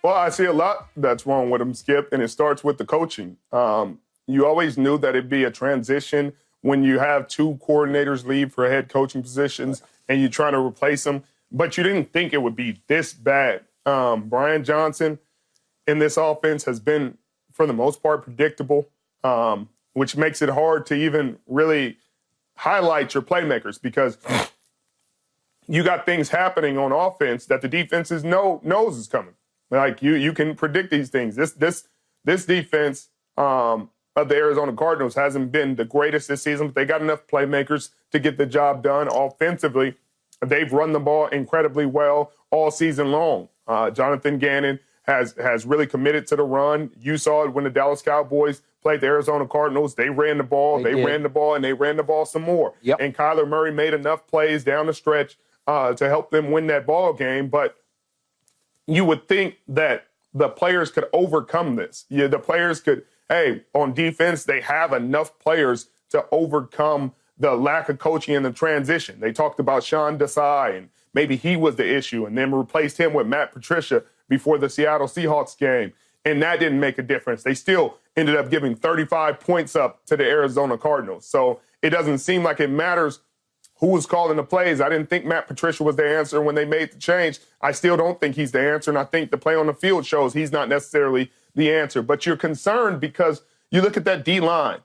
Well, I see a lot that's wrong with him, Skip, and it starts with the coaching. You always knew that it'd be a transition when you have two coordinators leave for head coaching positions and you're trying to replace them, but you didn't think it would be this bad. Brian Johnson in this offense has been, for the most part, predictable, which makes it hard to even really highlight your playmakers because you got things happening on offense that the defenses knows is coming. Like you can predict these things. This defense of the Arizona Cardinals hasn't been the greatest this season, but they got enough playmakers to get the job done offensively. They've run the ball incredibly well all season long. Jonathan Gannon has really committed to the run. You saw it when the Dallas Cowboys played the Arizona Cardinals. They ran the ball. They ran the ball, and they ran the ball some more. Yep. And Kyler Murray made enough plays down the stretch to help them win that ball game. But you would think that the players could overcome this. Yeah, the players could, on defense, they have enough players to overcome the lack of coaching in the transition. They talked about Sean Desai, and maybe he was the issue, and then replaced him with Matt Patricia before the Seattle Seahawks game, and that didn't make a difference. They still ended up giving 35 points up to the Arizona Cardinals. So it doesn't seem like it matters who was calling the plays. I didn't think Matt Patricia was the answer when they made the change. I still don't think he's the answer, and I think the play on the field shows he's not necessarily the answer. But you're concerned because you look at that D-line,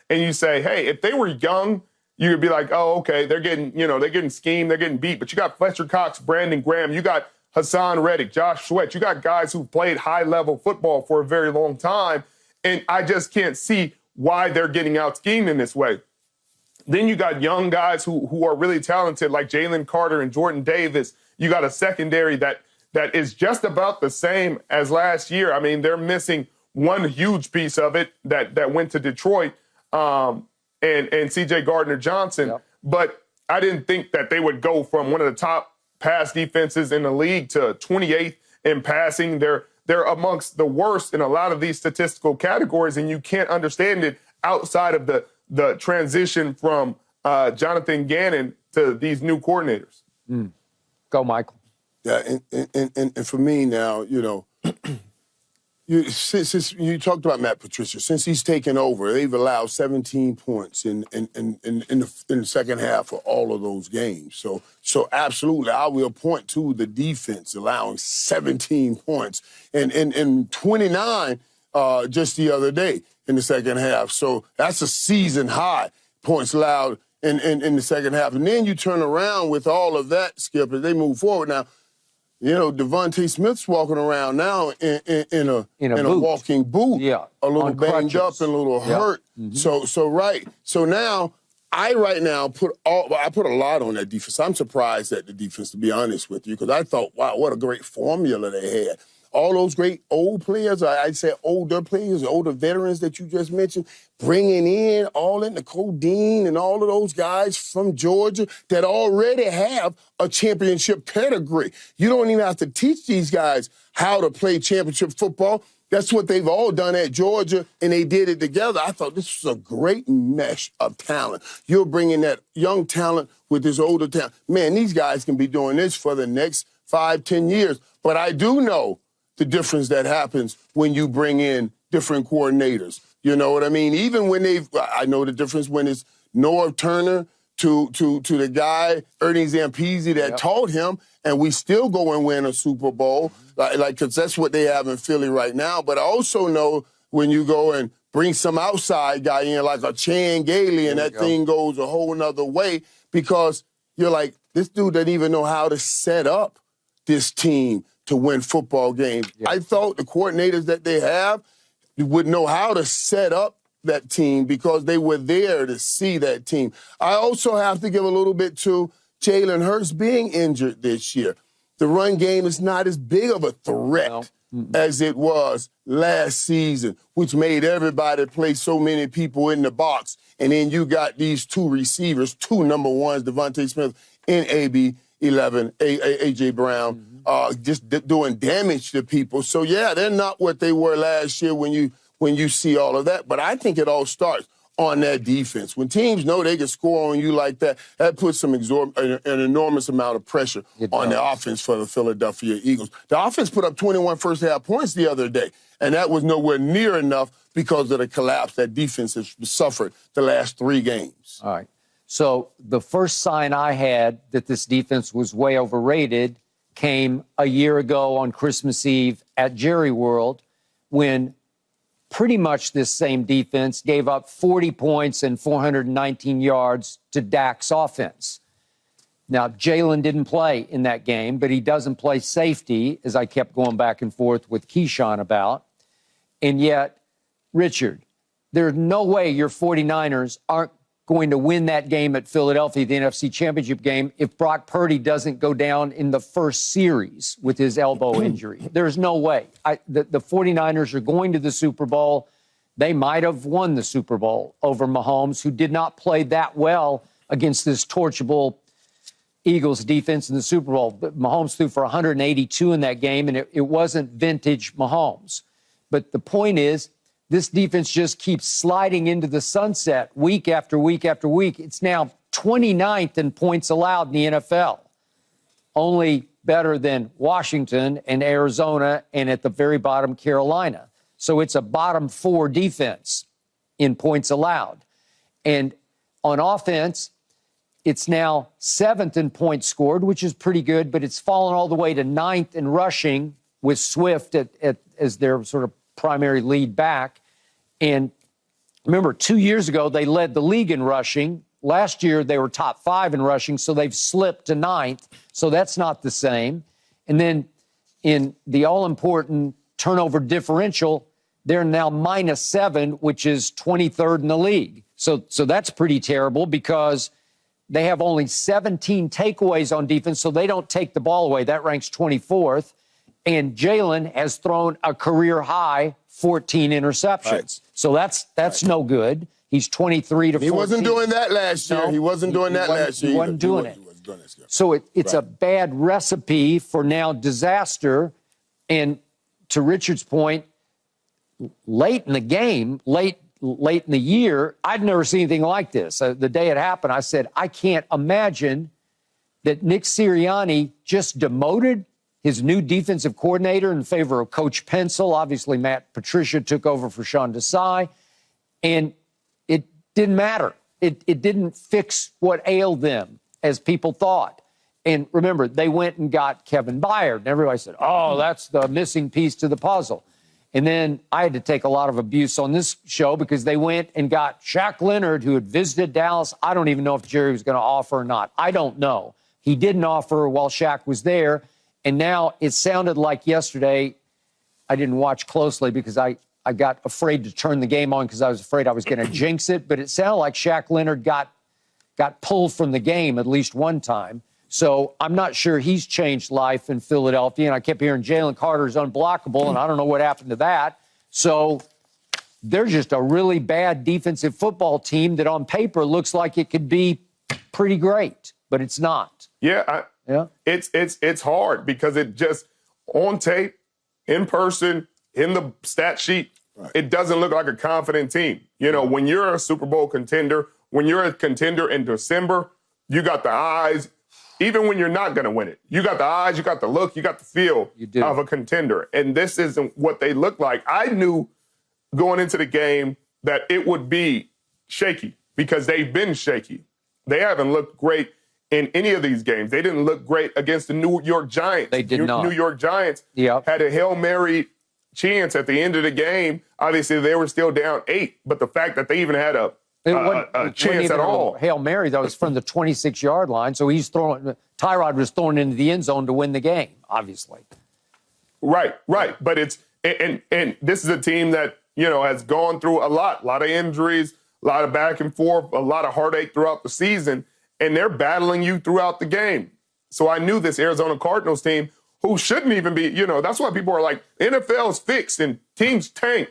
and you say, hey, if they were young, you would be like, oh, okay, they're getting schemed, they're getting beat. But you got Fletcher Cox, Brandon Graham, you got Hassan Reddick, Josh Sweat. You got guys who played high-level football for a very long time, and I just can't see why they're getting out-schemed in this way. Then you got young guys who are really talented, like Jalen Carter and Jordan Davis. You got a secondary that is just about the same as last year. I mean, they're missing one huge piece of it that went to Detroit and C.J. Gardner-Johnson. Yep. But I didn't think that they would go from one of the top pass defenses in the league to 28th in passing. They're amongst the worst in a lot of these statistical categories, and you can't understand it outside of the transition from Jonathan Gannon to these new coordinators. Go, Michael. Yeah, and for me now, since you talked about Matt Patricia, since he's taken over, they've allowed 17 points in the second half of all of those games. So absolutely, I will point to the defense allowing 17 points and 29 just the other day in the second half. So that's a season high, points allowed in the second half. And then you turn around with all of that, Skip, as they move forward. Now, Devontae Smith's walking around now in a walking boot, a little banged up and a little hurt. Mm-hmm. So now I put a lot on that defense. I'm surprised at the defense, to be honest with you, because I thought, wow, what a great formula they had. All those great old players, I'd say older players, older veterans that you just mentioned, bringing in the Codeine and all of those guys from Georgia that already have a championship pedigree. You don't even have to teach these guys how to play championship football. That's what they've all done at Georgia, and they did it together. I thought this was a great mesh of talent. You're bringing that young talent with this older talent. Man, these guys can be doing this for the next 5-10 years. But I do know the difference that happens when you bring in different coordinators. You know what I mean? Even when I know the difference when it's Noah Turner to the guy, Ernie Zampese, that taught him, and we still go and win a Super Bowl, because that's what they have in Philly right now. But I also know when you go and bring some outside guy in, like a Chan Gailey, and that thing goes a whole nother way, because you're like, this dude doesn't even know how to set up this team to win football games. Yeah. I thought the coordinators that they have would know how to set up that team because they were there to see that team. I also have to give a little bit to Jalen Hurts being injured this year. The run game is not as big of a threat as it was last season, which made everybody play so many people in the box. And then you got these two receivers, two number ones, Devontae Smith and AB11, A.J. Brown, just doing damage to people. So, yeah, they're not what they were last year when you see all of that. But I think it all starts. on that defense. When teams know they can score on you like that, that puts an enormous amount of pressure on the offense for the Philadelphia Eagles. The offense put up 21 first-half points the other day, and that was nowhere near enough because of the collapse that defense has suffered the last 3 games. All right. So the first sign I had that this defense was way overrated came a year ago on Christmas Eve at Jerry World, when pretty much this same defense gave up 40 points and 419 yards to Dak's offense. Now, Jalen didn't play in that game, but he doesn't play safety, as I kept going back and forth with Keyshawn about. And yet, Richard, there's no way your 49ers aren't going to win that game at Philadelphia, the NFC Championship game, if Brock Purdy doesn't go down in the first series with his elbow injury. There's no way. The 49ers are going to the Super Bowl. They might have won the Super Bowl over Mahomes, who did not play that well against this torchable Eagles defense in the Super Bowl. But Mahomes threw for 182 in that game, and it wasn't vintage Mahomes. But the point is, this defense just keeps sliding into the sunset week after week after week. It's now 29th in points allowed in the NFL, only better than Washington and Arizona, and at the very bottom, Carolina. So it's a bottom 4 defense in points allowed. And on offense, it's now 7th in points scored, which is pretty good, but it's fallen all the way to 9th in rushing with Swift as their sort of primary lead back. And remember, 2 years ago, they led the league in rushing. Last year, they were top 5 in rushing, so they've slipped to 9th. So that's not the same. And then in the all-important turnover differential, they're now -7, which is 23rd in the league. So that's pretty terrible because they have only 17 takeaways on defense, so they don't take the ball away. That ranks 24th. And Jalen has thrown a career-high 14 interceptions. Right. So that's no good. He's 23 to 14. He wasn't doing that last year. He wasn't doing that last year. He wasn't doing it. So it's a bad recipe for now disaster. And to Richard's point, late in the game, late in the year, I'd never seen anything like this. The day it happened, I said, I can't imagine that Nick Sirianni just demoted his new defensive coordinator in favor of Coach Pencil. Obviously, Matt Patricia took over for Sean Desai, and it didn't matter. It didn't fix what ailed them, as people thought. And remember, they went and got Kevin Byard, and everybody said, oh, that's the missing piece to the puzzle. And then I had to take a lot of abuse on this show because they went and got Shaq Leonard, who had visited Dallas. I don't even know if Jerry was going to offer or not. I don't know. He didn't offer while Shaq was there. And now it sounded like yesterday, I didn't watch closely because I got afraid to turn the game on because I was afraid I was going to jinx it. But it sounded like Shaq Leonard got pulled from the game at least one time. So I'm not sure he's changed life in Philadelphia. And I kept hearing Jalen Carter's unblockable, and I don't know what happened to that. So they're just a really bad defensive football team that on paper looks like it could be pretty great, but it's not. Yeah. It's hard because it just, on tape, in person, in the stat sheet, It doesn't look like a confident team. You know, when you're a Super Bowl contender, when you're a contender in December, you got the eyes, even when you're not going to win it. You got the eyes, you got the look, you got the feel of a contender. And this isn't what they look like. I knew going into the game that it would be shaky because they've been shaky. They haven't looked great in any of these games. They didn't look great against the New York Giants. They did not. New York Giants had a Hail Mary chance at the end of the game. Obviously, they were still down 8, but the fact that they even had a chance at all. Hail Mary, that was from the 26-yard line. So Tyrod was thrown into the end zone to win the game, obviously. Right. But it's and this is a team that, you know, has gone through a lot of injuries, a lot of back and forth, a lot of heartache throughout the season, and they're battling you throughout the game. So I knew this Arizona Cardinals team, who shouldn't even be, you know, that's why people are like, NFL's fixed and teams tank.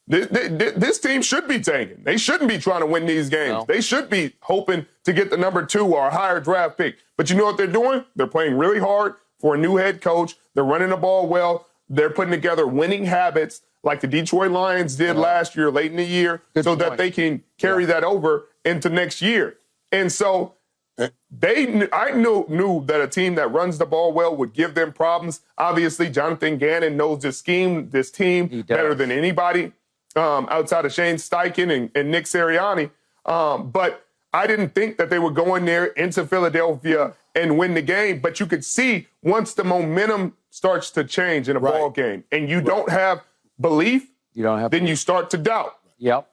This team should be tanking. They shouldn't be trying to win these games. No. They should be hoping to get the number 2 or a higher draft pick. But you know what they're doing? They're playing really hard for a new head coach. They're running the ball well. They're putting together winning habits like the Detroit Lions did last year, late in the year, that they can carry that over into next year. And so I knew that a team that runs the ball well would give them problems. Obviously, Jonathan Gannon knows this team better than anybody outside of Shane Steichen and Nick Sirianni. But I didn't think that they would go in there into Philadelphia and win the game. But you could see once the momentum starts to change in a ball game and you don't have belief, then you start to doubt. Yep.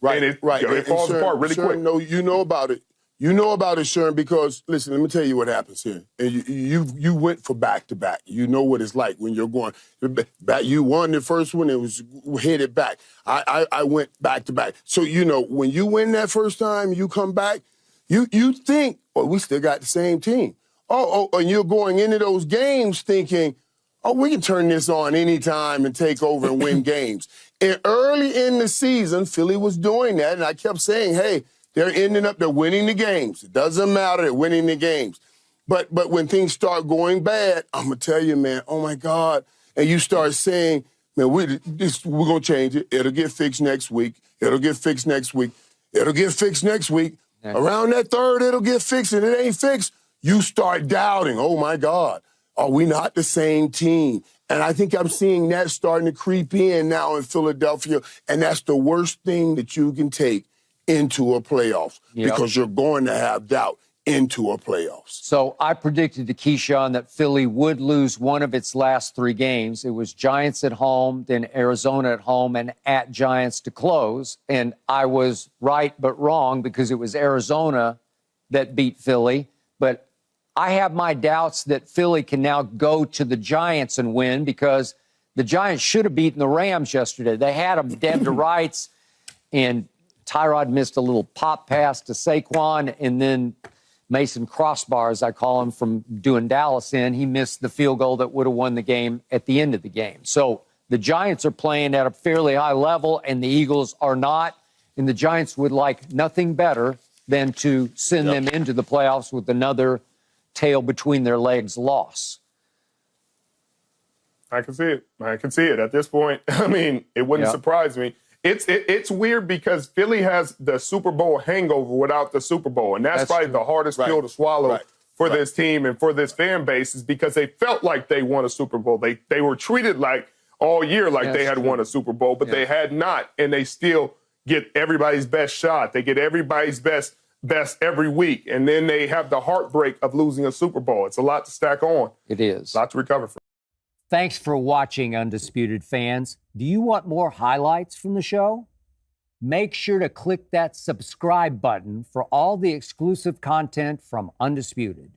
Right. And it falls apart really quick. No, you know about it. You know about it, Sherman, because, listen, let me tell you what happens here. And you went for back-to-back. You know what it's like when you're going back. You won the first one, it was headed back. I went back-to-back. So, when you win that first time, you come back, you think, we still got the same team. And you're going into those games thinking, we can turn this on anytime and take over and win games. And early in the season, Philly was doing that, and I kept saying, hey, they're winning the games. It doesn't matter, they're winning the games. But when things start going bad, I'm going to tell you, man, oh, my God. And you start saying, man, we're going to change it. It'll get fixed next week. It'll get fixed next week. It'll get fixed next week. Around that third, it'll get fixed, and it ain't fixed. You start doubting, oh, my God, are we not the same team? And I think I'm seeing that starting to creep in now in Philadelphia, and that's the worst thing that you can take into a playoffs because you're going to have doubt into a playoffs. So I predicted to Keyshawn that Philly would lose one of its last 3 games. It was Giants at home, then Arizona at home, and at Giants to close. And I was right but wrong because it was Arizona that beat Philly. But I have my doubts that Philly can now go to the Giants and win because the Giants should have beaten the Rams yesterday. They had them dead to rights, and Tyrod missed a little pop pass to Saquon, and then Mason Crossbar, as I call him, from doing Dallas in, he missed the field goal that would have won the game at the end of the game. So the Giants are playing at a fairly high level, and the Eagles are not. And the Giants would like nothing better than to send them into the playoffs with another tail between their legs loss. I can see it. I can see it at this point. I mean, it wouldn't surprise me. It's weird because Philly has the Super Bowl hangover without the Super Bowl. And that's probably the hardest pill to swallow for this team and for this fan base is because they felt like they won a Super Bowl. They were treated like all year like they had won a Super Bowl, but they had not. And they still get everybody's best shot. They get everybody's best every week. And then they have the heartbreak of losing a Super Bowl. It's a lot to stack on. It is. A lot to recover from. Thanks for watching, Undisputed fans. Do you want more highlights from the show? Make sure to click that subscribe button for all the exclusive content from Undisputed.